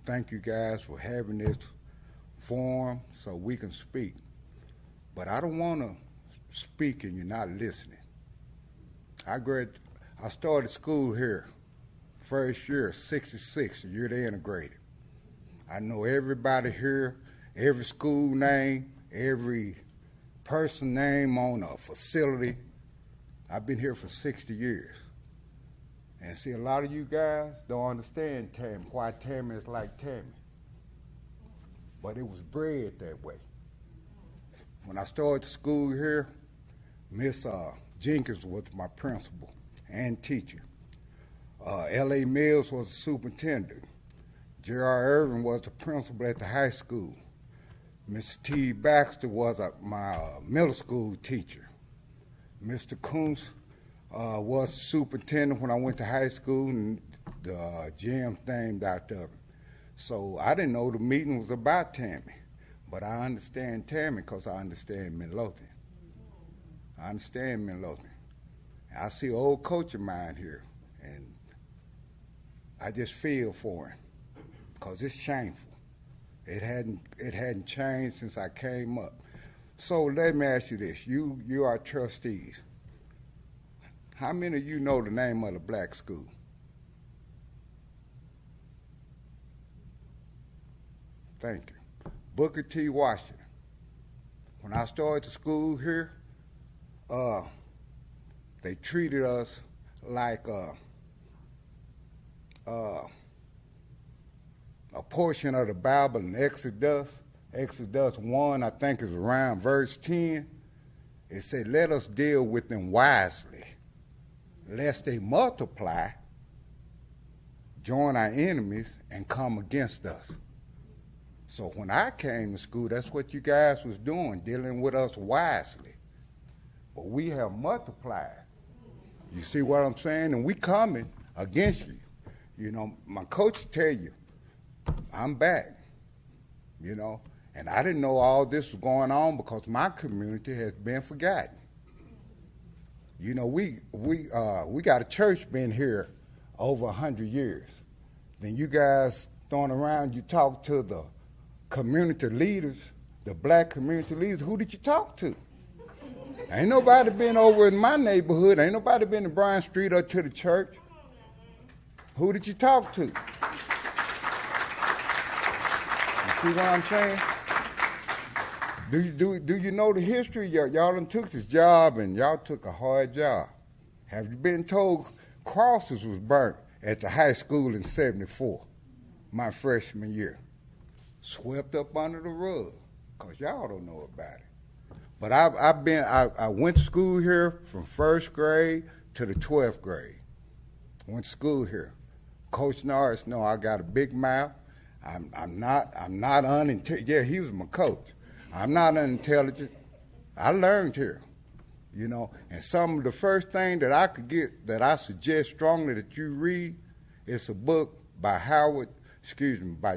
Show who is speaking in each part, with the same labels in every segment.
Speaker 1: thank you guys for having this forum so we can speak. But I don't want to speak and you're not listening. I started school here, first year, 66, the year they integrated. I know everybody here, every school name, every person name on a facility. I've been here for 60 years. And see, a lot of you guys don't understand Tammy, why Tammy is like Tammy. But it was bred that way. When I started school here, Miss Jenkins was my principal and teacher. L.A. Mills was the superintendent. J.R. Irvin was the principal at the high school. Mr. T. Baxter was my middle school teacher. Mr. Kuntz was the superintendent when I went to high school, and the gym's named after him. So I didn't know the meeting was about Tammy, but I understand Tammy because I understand Midlothian. I understand Midlothian. I see an old coach of mine here, and I just feel for him because it's shameful. It hadn't changed since I came up. So let me ask you this: you are trustees. How many of you know the name of the black school? Thank you. Booker T. Washington. When I started the school here, they treated us like a portion of the Bible in Exodus 1, I think is around verse 10. It said, let us deal with them wisely, lest they multiply, join our enemies, and come against us. So when I came to school, that's what you guys was doing, dealing with us wisely. But we have multiplied. You see what I'm saying? And we coming against you. You know, my coach tell you, I'm back, you know. And I didn't know all this was going on because my community has been forgotten. You know, we got a church been here over 100 years. Then you guys throwing around, you talk to the community leaders, the black community leaders. Who did you talk to? Ain't nobody been over in my neighborhood. Ain't nobody been to Bryan Street or to the church. Who did you talk to? You see what I'm saying? Do you know the history? Y'all done took this job and y'all took a hard job. Have you been told crosses was burnt at the high school in '74, my freshman year? Swept up under the rug, because y'all don't know about it. But I went to school here from first grade to the 12th grade. Went to school here. Coach Norris, no, I got a big mouth. I'm not unintelligent. Yeah, he was my coach. I'm not unintelligent. I learned here, you know. And some of the first thing that I could get, that I suggest strongly that you read, is a book by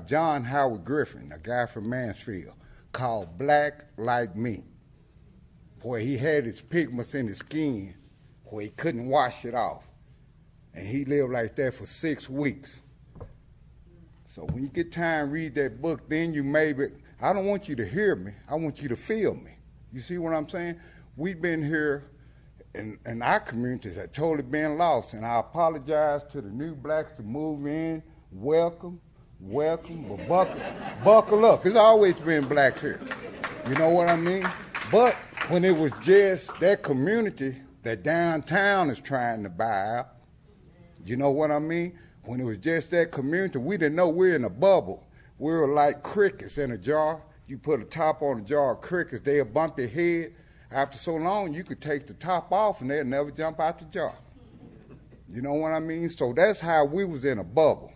Speaker 1: John Howard Griffin, a guy from Mansfield, called Black Like Me, where he had his pigments in his skin, where he couldn't wash it off. And he lived like that for 6 weeks. So when you get time, read that book, then you maybe, I don't want you to hear me, I want you to feel me. You see what I'm saying? We've been here, and our communities have totally been lost, and I apologize to the new blacks to move in. Welcome, but buckle up. It's always been blacks here. You know what I mean? But when it was just that community that downtown is trying to buy out, you know what I mean? When it was just that community, we didn't know we were in a bubble. We were like crickets in a jar. You put a top on a jar of crickets, they'll bump their head. After so long, you could take the top off and they'll never jump out the jar. You know what I mean? So that's how we was in a bubble.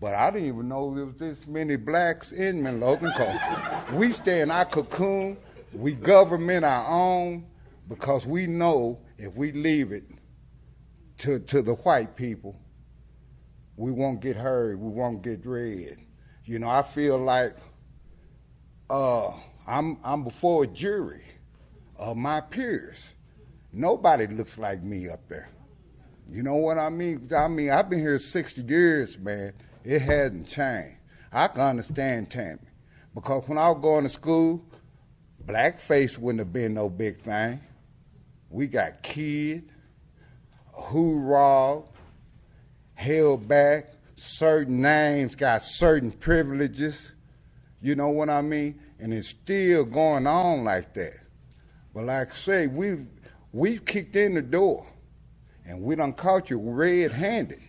Speaker 1: But I didn't even know there was this many blacks in Midlothian, because we stay in our cocoon, we government our own, because we know if we leave it to the white people, we won't get heard, we won't get read. You know, I feel like I'm before a jury of my peers. Nobody looks like me up there. You know what I mean? I've been here 60 years, man. It hasn't changed. I can understand Tammy. Because when I was going to school, blackface wouldn't have been no big thing. We got kid, hoorah, held back, certain names got certain privileges, you know what I mean? And it's still going on like that. But like I say, we've kicked in the door, and we done caught you red-handed.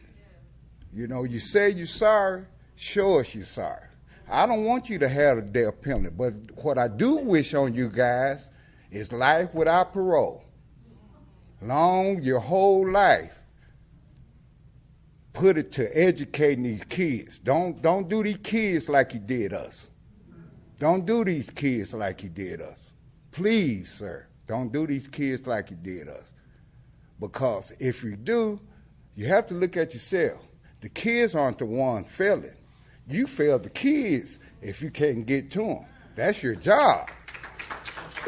Speaker 1: You know, you say you're sorry, show us you're sorry. I don't want you to have the death penalty, but what I do wish on you guys is life without parole. Long your whole life. Put it to educating these kids. Don't do these kids like you did us. Don't do these kids like you did us. Please, sir, don't do these kids like you did us. Because if you do, you have to look at yourself. The kids aren't the ones failing. You fail the kids if you can't get to them. That's your job.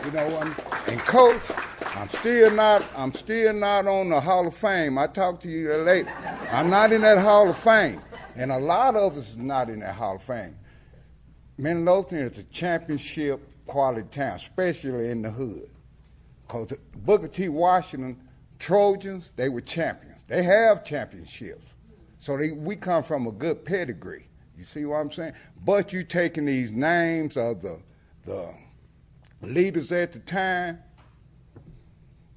Speaker 1: You know, and coach, I'm still not on the Hall of Fame. I talked to you later. I'm not in that Hall of Fame. And a lot of us is not in that Hall of Fame. Midlothian is a championship quality town, especially in the hood. Because Booker T. Washington Trojans, they were champions. They have championships. So we come from a good pedigree. You see what I'm saying? But you taking these names of the leaders at the time,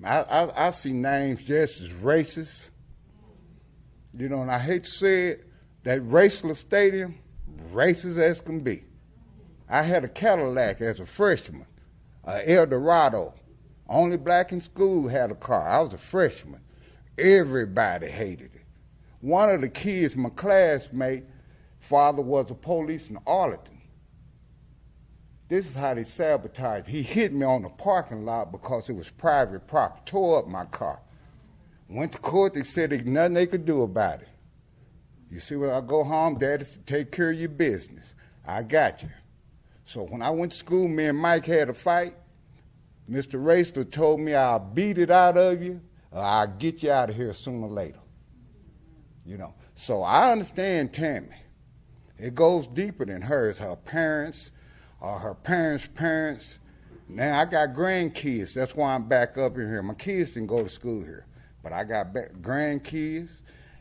Speaker 1: I see names just as racist. You know, and I hate to say it, that Raceland Stadium, racist as can be. I had a Cadillac as a freshman, El Dorado. Only black in school had a car. I was a freshman. Everybody hated it. One of the kids, my classmate, father was a police in Arlington. This is how they sabotaged. He hit me on the parking lot because it was private property, tore up my car. Went to court, they said there's nothing they could do about it. You see, when I go home, Daddy said, take care of your business. I got you. So when I went to school, me and Mike had a fight. Mr. Raceler told me I'll beat it out of you or I'll get you out of here sooner or later. You know, so I understand Tammy. It goes deeper than hers, her parents or her parents' parents. Now I got grandkids. That's why I'm back up in here. My kids didn't go to school here, but I got grandkids.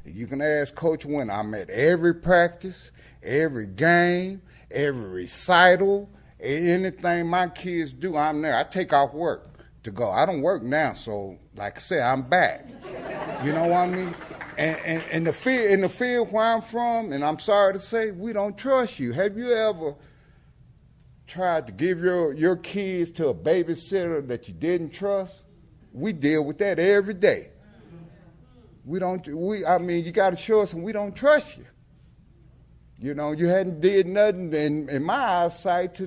Speaker 1: You can ask Coach Wynn. I'm at every practice, every game, every recital, anything my kids do, I'm there. I take off work to go. I don't work now, so like I said, I'm back. You know what I mean? And in the field where I'm from, and I'm sorry to say, we don't trust you. Have you ever tried to give your kids to a babysitter that you didn't trust? We deal with that every day. I mean, you got to show us, and we don't trust you. You know, you hadn't did nothing in my eyesight to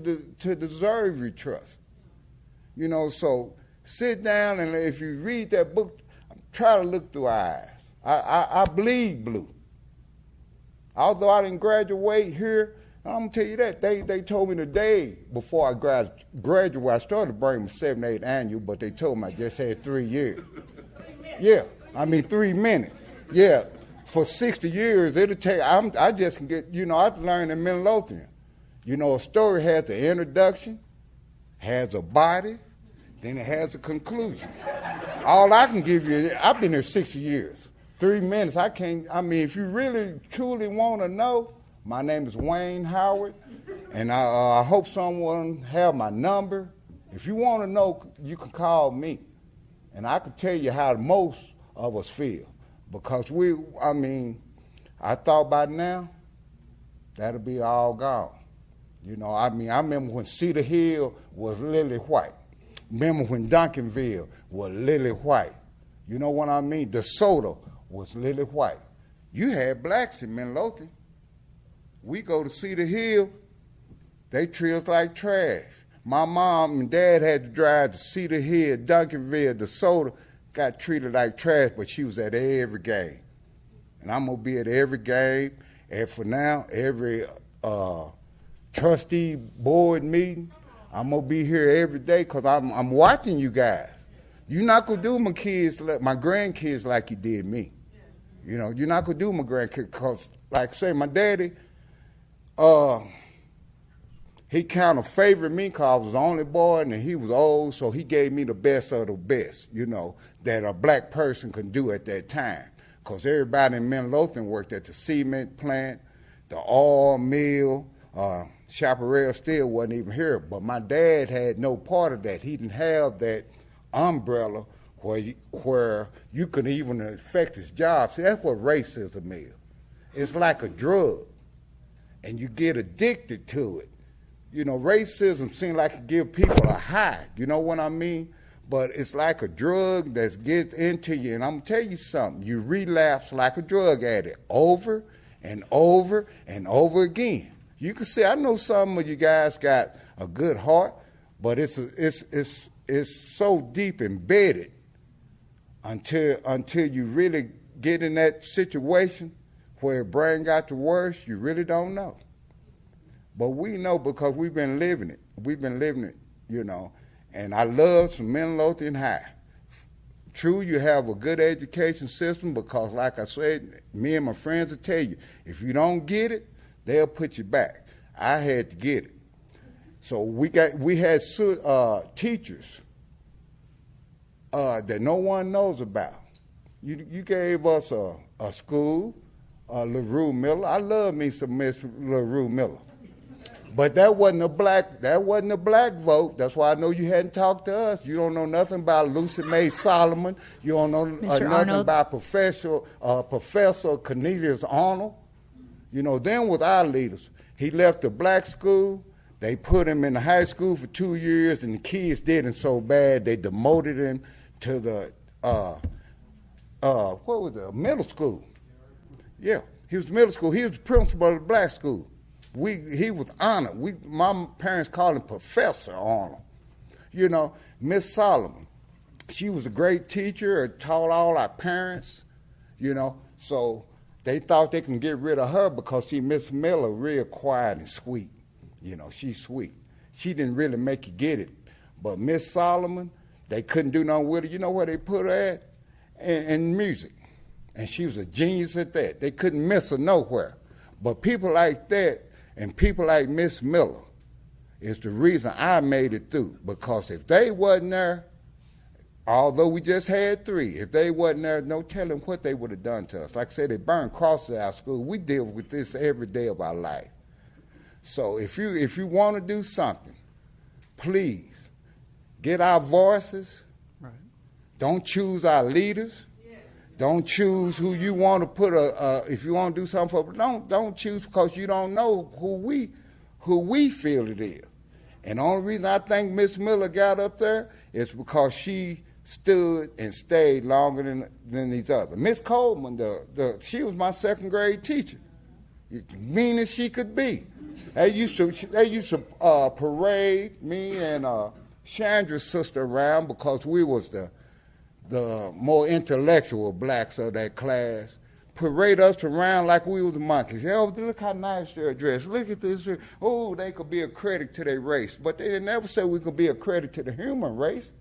Speaker 1: deserve your trust. You know, so sit down, and if you read that book, try to look through our eyes. I bleed blue. Although I didn't graduate here, I'm going to tell you that. They told me the day before I graduated, I started to bring my 7, 8 annual, but they told me I just had 3 years. Yeah, 3 minutes. Yeah, for 60 years, it'll take, I just can get, you know, I learned in Midlothian. You know, a story has an introduction, has a body, then it has a conclusion. All I can give you, I've been here 60 years. 3 minutes, if you really, truly want to know, my name is Wayne Howard, and I hope someone have my number. If you want to know, you can call me, and I can tell you how most of us feel. Because I thought by now, that'll be all gone. You know, I remember when Cedar Hill was lily white. Remember when Duncanville was lily white. You know what I mean? DeSoto was lily white. You had blacks in Midlothian. We go to Cedar Hill, they treat us like trash. My mom and dad had to drive to Cedar Hill, Duncanville, DeSoto, got treated like trash, but she was at every game. And I'm going to be at every game. And for now, every trustee board meeting, I'm going to be here every day because I'm watching you guys. You're not going to do my grandkids like you did me. You know, you're not going to do my grandkids because, like I say, my daddy, he kind of favored me because I was the only boy and he was old, so he gave me the best of the best, that a black person could do at that time. Because everybody in Midlothian worked at the cement plant, the oil mill. Chaparral still wasn't even here, but my dad had no part of that. He didn't have that umbrella where you could even affect his job. See, that's what racism is. It's like a drug, and you get addicted to it. Racism seems like it gives people a high, you know what I mean? But it's like a drug that gets into you, and I'm going to tell you something. You relapse like a drug addict over and over and over again. You can see, I know some of you guys got a good heart, but it's so deep embedded until you really get in that situation where your brain got the worst, you really don't know. But we know because we've been living it. We've been living it, And I love some Midlothian High. True, you have a good education system because, like I said, me and my friends will tell you, if you don't get it, they'll put you back. I had to get it. So we had teachers that no one knows about. You gave us a school, LaRue Miller. I love me some Miss LaRue Miller. But that wasn't a black vote. That's why I know you hadn't talked to us. You don't know nothing about Lucy Mae Solomon. You don't know nothing about Professor Cornelius Arnold. Them was our leaders. He left the black school. They put him in the high school for 2 years, and the kids did him so bad they demoted him to the middle school. Yeah, he was middle school. He was the principal of the black school. He was honored. My parents called him Professor Arnold. Miss Solomon, she was a great teacher, taught all our parents, so they thought they can get rid of her because Miss Miller real quiet and sweet. She's sweet. She didn't really make you get it. But Miss Solomon, they couldn't do nothing with her. You know where they put her at? In music. And she was a genius at that. They couldn't miss her nowhere. But people like that and people like Miss Miller is the reason I made it through. Because if they wasn't there, although we just had 3, if they wasn't there, no telling what they would have done to us. Like I said, they burned crosses at our school. We deal with this every day of our life. So if you want to do something, please get our voices. Right. Don't choose our leaders. Don't choose who you want to put if you want to do something for. Don't choose because you don't know who we feel it is. And the only reason I think Miss Miller got up there is because she stood and stayed longer than these others. Miss Coleman, she was my 2nd grade teacher, mean as she could be. They used to parade me and Chandra's sister around because we was the more intellectual blacks of that class. Parade us around like we was the monkeys. Oh, look how nice they're dressed. Look at this. Oh, they could be a credit to their race. But they didn't never say we could be a credit to the human race.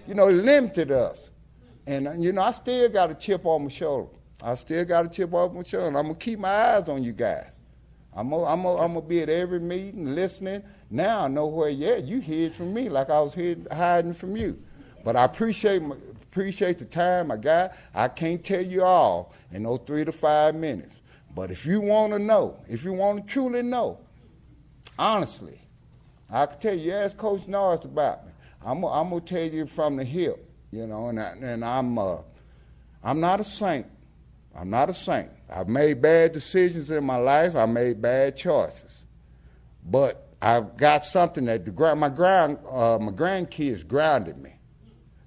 Speaker 1: It limited us. And, I still got a chip on my shoulder. I'm going to keep my eyes on you guys. I'm gonna be at every meeting listening. Now I know where you hid from me like I was hiding from you. But I appreciate the time I got. I can't tell you all in those 3 to 5 minutes. But if you want to know, if you want to truly know, honestly, I can tell you, ask Coach Norris about me. I'm gonna tell you from the hip, and I'm not a saint. I'm not a saint. I've made bad decisions in my life. I made bad choices. But I've got something that my grandkids grounded me.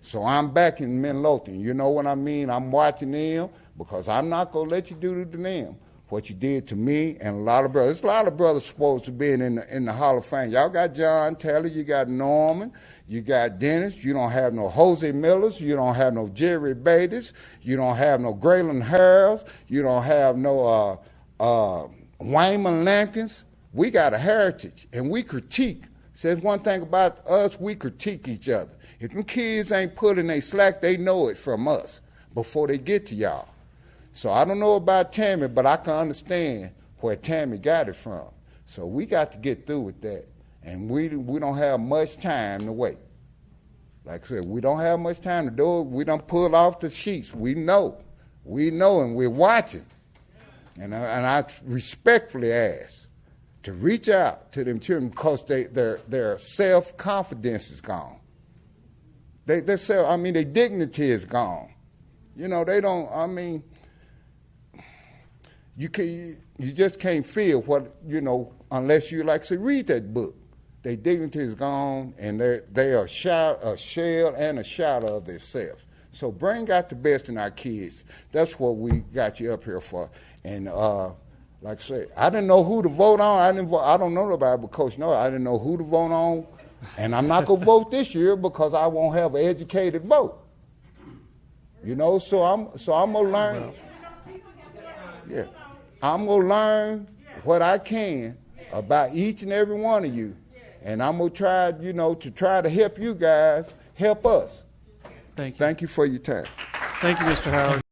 Speaker 1: So I'm back in Midlothian. You know what I mean? I'm watching them because I'm not going to let you do to them what you did to me and a lot of brothers. There's a lot of brothers supposed to be in the Hall of Fame. Y'all got John Taylor, you got Norman, you got Dennis, you don't have no Jose Millers, you don't have no Jerry Beatties, you don't have no Graylin Harrells, you don't have no Wayman Lampkins. We got a heritage, and we critique. Says one thing about us, we critique each other. If them kids ain't pulling they slack, they know it from us before they get to y'all. So I don't know about Tammy, but I can understand where Tammy got it from. So we got to get through with that. and we don't have much time to wait. Like I said, we don't have much time to do it. We don't pull off the sheets. We know, and we're watching. And I respectfully ask to reach out to them children because their self-confidence is gone. Their dignity is gone. You know, they don't, you just can't feel what, unless you, like I said, read that book. Their dignity is gone, and they are a shell and a shadow of themselves. So bring out the best in our kids. That's what we got you up here for. And like I say, I didn't know who to vote on. I don't know nobody but Coach Noah. I didn't know who to vote on, and I'm not gonna vote this year because I won't have an educated vote. So I'm gonna learn. Yeah, I'm gonna learn what I can about each and every one of you, and I'm gonna try, to try to help you guys help us.
Speaker 2: Thank you.
Speaker 1: Thank you for your time.
Speaker 2: Thank you, Mr. Howard.